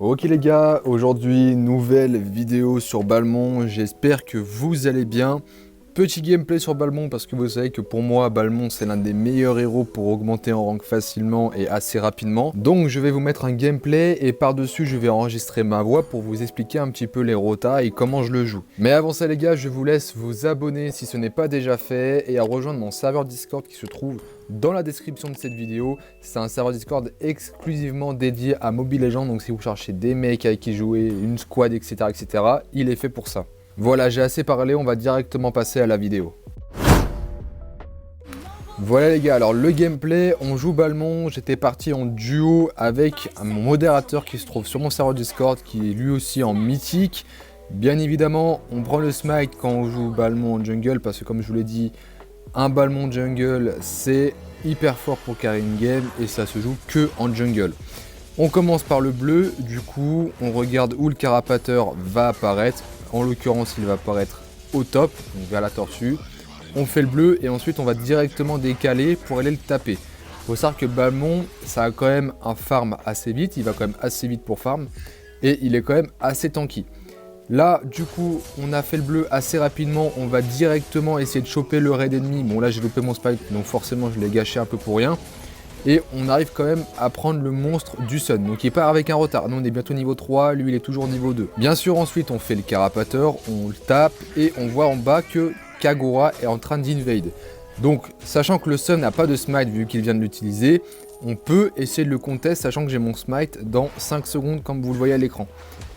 Ok les gars, aujourd'hui nouvelle vidéo sur Balmond, j'espère que vous allez bien. Petit gameplay sur Balmond parce que vous savez que pour moi Balmond c'est l'un des meilleurs héros pour augmenter en rank facilement et assez rapidement. Donc je vais vous mettre un gameplay et par-dessus je vais enregistrer ma voix pour vous expliquer un petit peu les rotas et comment je le joue. Mais avant ça les gars, je vous laisse vous abonner si ce n'est pas déjà fait et à rejoindre mon serveur Discord qui se trouve dans la description de cette vidéo. C'est un serveur Discord exclusivement dédié à Mobile Legends, donc si vous cherchez des mecs avec qui jouer, une squad, etc., il est fait pour ça. Voilà, j'ai assez parlé, on va directement passer à la vidéo. Voilà les gars, alors le gameplay, on joue Balmond, j'étais parti en duo avec mon modérateur qui se trouve sur mon serveur Discord, qui est lui aussi en mythique. Bien évidemment, on prend le smite quand on joue Balmond en jungle, parce que comme je vous l'ai dit, un Balmond jungle, c'est hyper fort pour carry une game et ça se joue que en jungle. On commence par le bleu, du coup, on regarde où le carapateur va apparaître. En l'occurrence, il va apparaître au top, donc vers la tortue. On fait le bleu et ensuite on va directement décaler pour aller le taper. Faut savoir que Balmond, ça a quand même un farm assez vite, il va quand même assez vite pour farm et il est quand même assez tanky. Là, du coup, on a fait le bleu assez rapidement, on va directement essayer de choper le raid ennemi. Bon là j'ai loupé mon spike, donc forcément je l'ai gâché un peu pour rien. Et on arrive quand même à prendre le monstre du Sun. Donc il part avec un retard. Nous on est bientôt niveau 3, lui il est toujours niveau 2. Bien sûr ensuite on fait le carapateur, on le tape et on voit en bas que Kagura est en train d'invade. Donc sachant que le Sun n'a pas de smite vu qu'il vient de l'utiliser, on peut essayer de le contest sachant que j'ai mon smite dans 5 secondes comme vous le voyez à l'écran.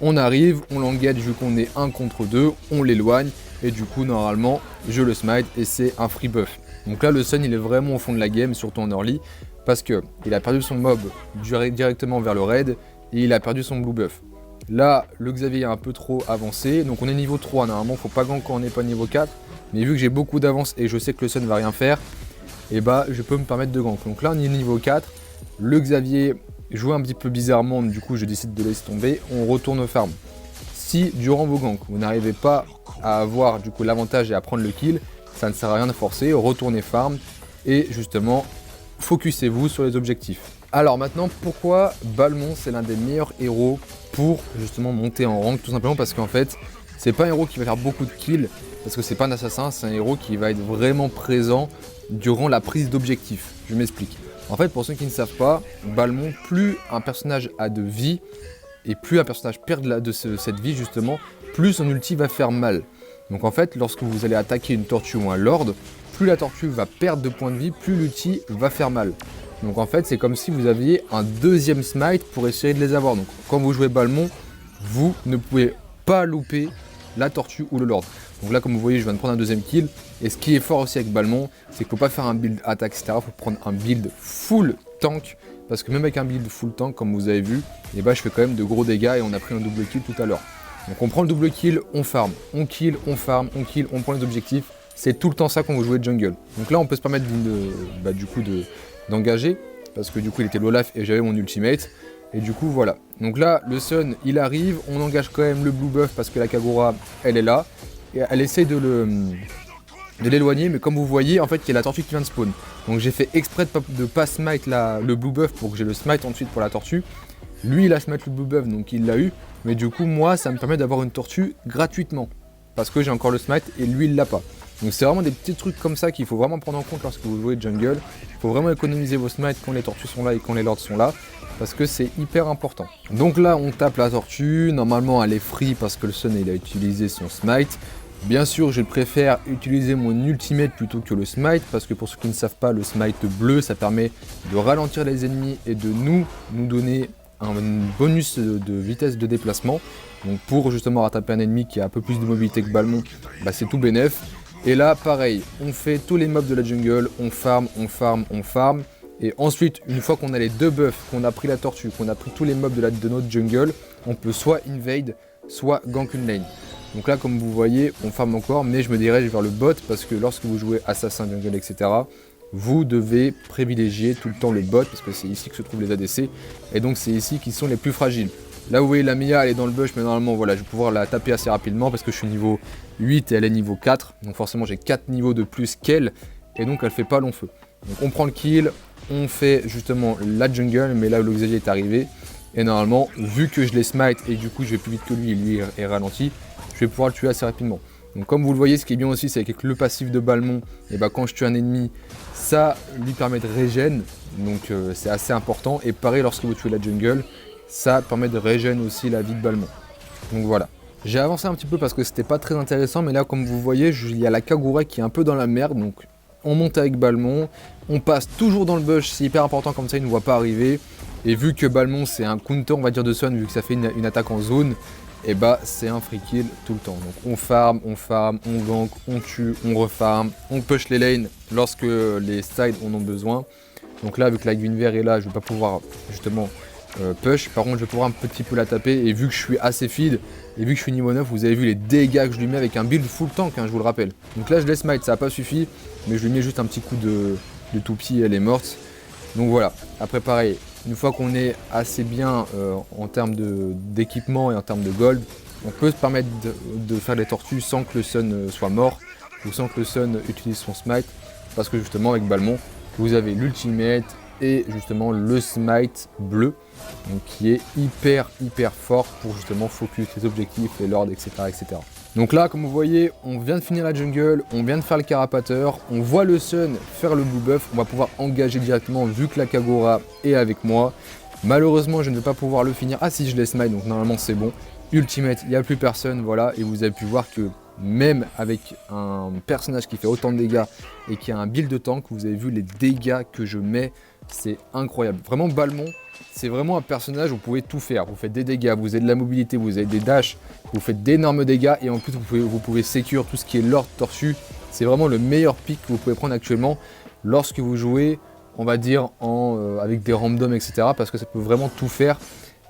On arrive, on l'engage vu qu'on est 1 contre 2, on l'éloigne et du coup normalement je le smite et c'est un free buff. Donc là le Sun il est vraiment au fond de la game, surtout en early. Parce qu'il a perdu son mob directement vers le raid et il a perdu son blue buff. Là, le Xavier est un peu trop avancé, donc on est niveau 3. Normalement, faut pas gank quand on n'est pas niveau 4. Mais vu que j'ai beaucoup d'avance et je sais que le Sun va rien faire, et bah je peux me permettre de gank. Donc là, on est niveau 4. Le Xavier joue un petit peu bizarrement, du coup je décide de laisser tomber. On retourne au farm. Si durant vos ganks, vous n'arrivez pas à avoir du coup l'avantage et à prendre le kill, ça ne sert à rien de forcer, retournez farm et justement focussez-vous sur les objectifs. Alors maintenant, pourquoi Balmond c'est l'un des meilleurs héros pour justement monter en rank? Tout simplement parce qu'en fait, c'est pas un héros qui va faire beaucoup de kills, parce que c'est pas un assassin, c'est un héros qui va être vraiment présent durant la prise d'objectif. Je m'explique. En fait, pour ceux qui ne savent pas, Balmond, plus un personnage a de vie, et plus un personnage perd cette vie justement, plus son ulti va faire mal. Donc en fait, lorsque vous allez attaquer une tortue ou un lord, plus la tortue va perdre de points de vie, plus l'ulti va faire mal. Donc en fait, c'est comme si vous aviez un deuxième smite pour essayer de les avoir. Donc quand vous jouez Balmond, vous ne pouvez pas louper la tortue ou le lord. Donc là, comme vous voyez, je viens de prendre un deuxième kill. Et ce qui est fort aussi avec Balmond, c'est qu'il ne faut pas faire un build attaque, etc. Il faut prendre un build full tank. Parce que même avec un build full tank, comme vous avez vu, et bah, je fais quand même de gros dégâts et on a pris un double kill tout à l'heure. Donc on prend le double kill, on farm, on kill, on farm, on kill, on prend les objectifs. C'est tout le temps ça quand vous jouez jungle. Donc là on peut se permettre d'engager, parce que du coup il était low life et j'avais mon ultimate. Et du coup voilà. Donc là le Sun il arrive, on engage quand même le blue buff parce que la Kagura elle est là. Et elle essaye de l'éloigner, mais comme vous voyez en fait il y a la tortue qui vient de spawn. Donc j'ai fait exprès de pas smite le blue buff pour que j'ai le smite ensuite pour la tortue. Lui il a smite le blue buff donc il l'a eu. Mais du coup moi ça me permet d'avoir une tortue gratuitement. Parce que j'ai encore le smite et lui il l'a pas. Donc c'est vraiment des petits trucs comme ça qu'il faut vraiment prendre en compte lorsque vous jouez jungle. Il faut vraiment économiser vos smites quand les tortues sont là et quand les lords sont là. Parce que c'est hyper important. Donc là on tape la tortue. Normalement elle est free parce que le Sun il a utilisé son smite. Bien sûr je préfère utiliser mon ultimate plutôt que le smite. Parce que pour ceux qui ne savent pas, le smite bleu ça permet de ralentir les ennemis et de nous donner un bonus de vitesse de déplacement. Donc pour justement rattraper un ennemi qui a un peu plus de mobilité que Balmond, bah c'est tout bénef. Et là pareil, on fait tous les mobs de la jungle, on farm, on farm, on farm. Et ensuite, une fois qu'on a les deux buffs, qu'on a pris la tortue, qu'on a pris tous les mobs de notre jungle, on peut soit invade, soit gank une lane. Donc là comme vous voyez, on farm encore, mais je me dirige vers le bot parce que lorsque vous jouez assassin, jungle, etc., vous devez privilégier tout le temps le bot parce que c'est ici que se trouvent les ADC et donc c'est ici qu'ils sont les plus fragiles. Là vous voyez la Mia elle est dans le bush mais normalement voilà je vais pouvoir la taper assez rapidement parce que je suis niveau 8 et elle est niveau 4. Donc forcément j'ai 4 niveaux de plus qu'elle et donc elle fait pas long feu. Donc on prend le kill, on fait justement la jungle mais là le Xavier est arrivé Et normalement, vu que je l'ai smite et du coup je vais plus vite que lui et lui est ralenti, je vais pouvoir le tuer assez rapidement. Donc comme vous le voyez, ce qui est bien aussi, c'est qu'avec le passif de Balmond, et bah quand je tue un ennemi, ça lui permet de régène, donc c'est assez important. Et pareil, lorsque vous tuez la jungle, ça permet de régène aussi la vie de Balmond. Donc voilà. J'ai avancé un petit peu parce que c'était pas très intéressant, mais là comme vous voyez, il y a la Kagura qui est un peu dans la merde, donc on monte avec Balmond, on passe toujours dans le bush, c'est hyper important, comme ça il ne voit pas arriver. Et vu que Balmond c'est un counter, on va dire, de Sun, vu que ça fait une attaque en zone, et bah c'est un free kill tout le temps. Donc on farm, on gank, on tue, on refarm, on push les lanes lorsque les sides en ont besoin. Donc là, vu que la Guinevere est là, je vais pas pouvoir justement push. Par contre, je vais pouvoir un petit peu la taper. Et vu que je suis assez feed, et vu que je suis niveau 9, vous avez vu les dégâts que je lui mets avec un build full tank, hein, je vous le rappelle. Donc là, je laisse smite, ça n'a pas suffi, mais je lui mets juste un petit coup de toupie, elle est morte. Donc voilà, après pareil, une fois qu'on est assez bien en termes d'équipement et en termes de gold, on peut se permettre de faire des tortues sans que le Sun soit mort, ou sans que le Sun utilise son smite, parce que justement avec Balmond, vous avez l'ultimate et justement le smite bleu, donc qui est hyper fort pour justement focus les objectifs, les lords, etc., etc. Donc là, comme vous voyez, on vient de finir la jungle, on vient de faire le carapateur, on voit le Sun faire le blue buff, on va pouvoir engager directement vu que la Kagura est avec moi. Malheureusement, je ne vais pas pouvoir le finir. Ah si, je laisse smite, donc normalement c'est bon. Ultimate, il n'y a plus personne, voilà, et vous avez pu voir que même avec un personnage qui fait autant de dégâts et qui a un build de tank, vous avez vu les dégâts que je mets, c'est incroyable. Vraiment, Balmond, c'est vraiment un personnage où vous pouvez tout faire. Vous faites des dégâts, vous avez de la mobilité, vous avez des dashs, vous faites d'énormes dégâts et en plus vous pouvez secure tout ce qui est lord tortue. C'est vraiment le meilleur pick que vous pouvez prendre actuellement lorsque vous jouez, on va dire, avec des randoms, etc. Parce que ça peut vraiment tout faire.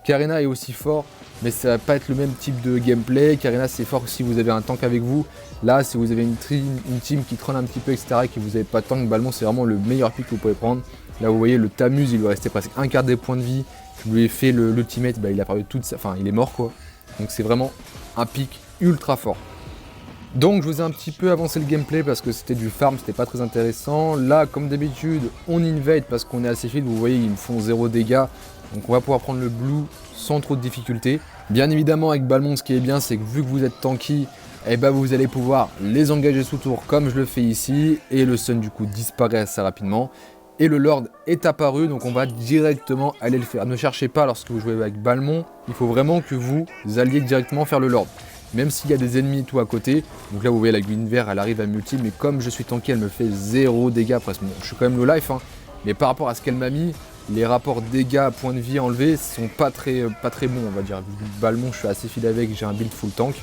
Karina est aussi fort, mais ça va pas être le même type de gameplay. Karina c'est fort si vous avez un tank avec vous. Là, si vous avez une team qui troll un petit peu, etc. et que vous n'avez pas de tank, Balmond c'est vraiment le meilleur pick que vous pouvez prendre. Là vous voyez le Tamuz, il lui restait presque un quart des points de vie. Je lui ai fait l'ultimate, bah, il a perdu toute sa... Enfin il est mort quoi. Donc c'est vraiment un pick ultra fort. Donc je vous ai un petit peu avancé le gameplay parce que c'était du farm, c'était pas très intéressant. Là comme d'habitude on invade parce qu'on est assez feed, vous voyez ils me font 0 dégâts. Donc on va pouvoir prendre le blue sans trop de difficulté. Bien évidemment avec Balmond ce qui est bien c'est que vu que vous êtes tanky, eh ben, vous allez pouvoir les engager sous tour comme je le fais ici. Et le Sun du coup disparaît assez rapidement. Et le Lord est apparu, donc on va directement aller le faire. Ne cherchez pas lorsque vous jouez avec Balmond, il faut vraiment que vous alliez directement faire le Lord. Même s'il y a des ennemis et tout à côté. Donc là vous voyez la Guinevere, elle arrive à multi, mais comme je suis tanké, elle me fait 0 dégâts presque. Bon, je suis quand même low life, hein, mais par rapport à ce qu'elle m'a mis, les rapports dégâts, points de vie enlevés sont pas très bons, on va dire. Balmond, je suis assez fidèle avec, j'ai un build full tank.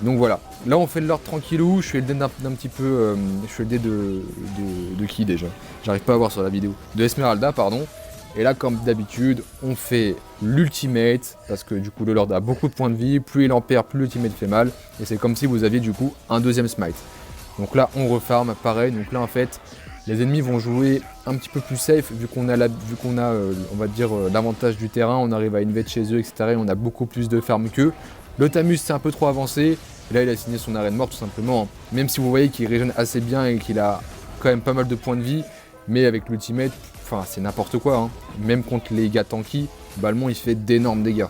Donc voilà, là on fait le Lord tranquillou, je fais le dé d'un petit peu, je fais le dé de qui déjà? J'arrive pas à voir sur la vidéo. De Esmeralda, pardon. Et là comme d'habitude, on fait l'ultimate, parce que du coup le Lord a beaucoup de points de vie, plus il en perd, plus l'ultimate fait mal. Et c'est comme si vous aviez du coup un deuxième smite. Donc là on refarm, pareil, donc là en fait, les ennemis vont jouer un petit peu plus safe, vu qu'on a, on va dire, l'avantage du terrain, on arrive à invade chez eux, etc. Et on a beaucoup plus de farm qu'eux. Le Tamuz c'est un peu trop avancé, et là il a signé son arène mort tout simplement. Même si vous voyez qu'il régène assez bien et qu'il a quand même pas mal de points de vie, mais avec l'ultimate, enfin c'est n'importe quoi. Hein. Même contre les gars tanky, Balmond il fait d'énormes dégâts.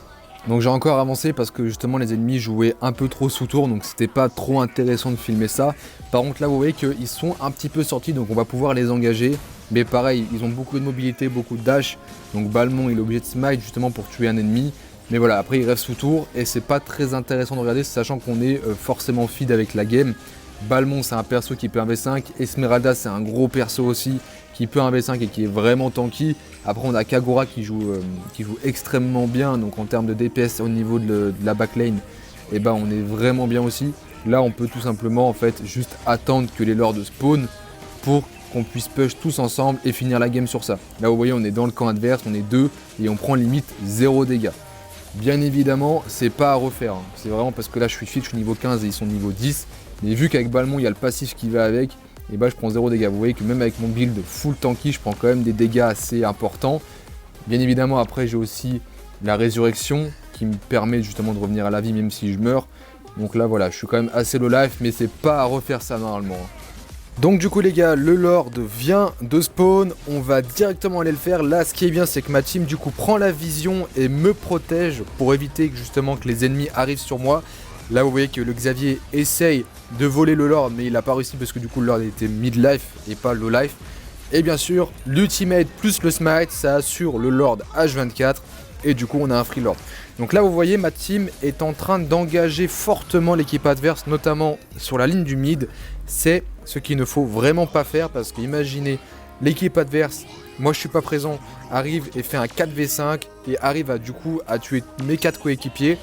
Donc j'ai encore avancé parce que justement les ennemis jouaient un peu trop sous tour, donc c'était pas trop intéressant de filmer ça. Par contre là vous voyez qu'ils sont un petit peu sortis, donc on va pouvoir les engager. Mais pareil, ils ont beaucoup de mobilité, beaucoup de dash, donc Balmond il est obligé de smite justement pour tuer un ennemi. Mais voilà, après il reste sous tour et c'est pas très intéressant de regarder, sachant qu'on est forcément feed avec la game. Balmond c'est un perso qui peut 1v5, Esmeralda c'est un gros perso aussi qui peut 1v5 et qui est vraiment tanky. Après on a Kagura qui joue extrêmement bien, donc en termes de DPS au niveau de la backlane, et ben on est vraiment bien aussi. Là on peut tout simplement en fait juste attendre que les lords spawn pour qu'on puisse push tous ensemble et finir la game sur ça. Là vous voyez on est dans le camp adverse, on est 2 et on prend limite 0 dégâts. Bien évidemment, c'est pas à refaire, hein. C'est vraiment parce que là je suis fit, je suis niveau 15 et ils sont niveau 10. Mais vu qu'avec Balmond il y a le passif qui va avec, et bah je prends 0 dégâts. Vous voyez que même avec mon build full tanky, je prends quand même des dégâts assez importants. Bien évidemment, après j'ai aussi la résurrection qui me permet justement de revenir à la vie même si je meurs. Donc là voilà, je suis quand même assez low life, mais c'est pas à refaire ça normalement. Donc du coup les gars, le Lord vient de spawn, on va directement aller le faire. Là ce qui est bien c'est que ma team du coup prend la vision et me protège pour éviter que, justement que les ennemis arrivent sur moi. Là vous voyez que le Xavier essaye de voler le Lord mais il n'a pas réussi parce que du coup le Lord était mid-life et pas low-life. Et bien sûr l'ultimate plus le smite ça assure le Lord H24 et du coup on a un free Lord. Donc là vous voyez ma team est en train d'engager fortement l'équipe adverse, notamment sur la ligne du mid. C'est ce qu'il ne faut vraiment pas faire parce que imaginez l'équipe adverse, moi je suis pas présent, arrive et fait un 4v5 et arrive à, du coup à tuer mes 4 coéquipiers.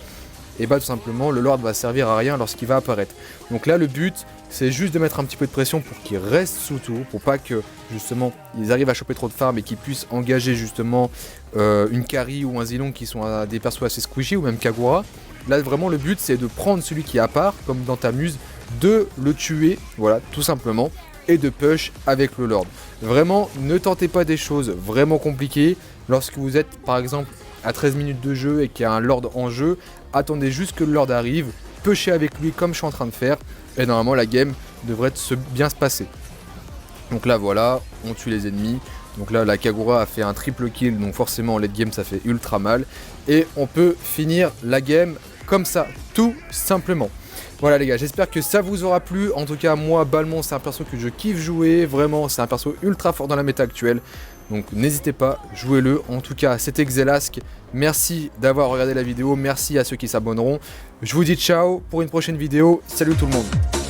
Et bah tout simplement le Lord va servir à rien lorsqu'il va apparaître. Donc là le but c'est juste de mettre un petit peu de pression pour qu'il reste sous tour, pour pas que justement ils arrivent à choper trop de farm et qu'ils puissent engager justement une carry ou un Zilong qui sont des persos assez squishy ou même Kagura. Là vraiment le but c'est de prendre celui qui est à part, comme dans ta muse, de le tuer, voilà tout simplement, et de push avec le Lord. Vraiment ne tentez pas des choses vraiment compliquées lorsque vous êtes par exemple à 13 minutes de jeu et qu'il y a un Lord en jeu. Attendez juste que le Lord arrive, pushez avec lui comme je suis en train de faire, et normalement la game devrait bien se passer. Donc là voilà, on tue les ennemis. Donc là la Kagura a fait un triple kill, donc forcément en late game ça fait ultra mal. Et on peut finir la game comme ça, tout simplement. Voilà les gars, j'espère que ça vous aura plu. En tout cas moi Balmont c'est un perso que je kiffe jouer. Vraiment c'est un perso ultra fort dans la méta actuelle. Donc n'hésitez pas, jouez-le. En tout cas c'était Xelask. Merci d'avoir regardé la vidéo. Merci à ceux qui s'abonneront. Je vous dis ciao pour une prochaine vidéo. Salut tout le monde.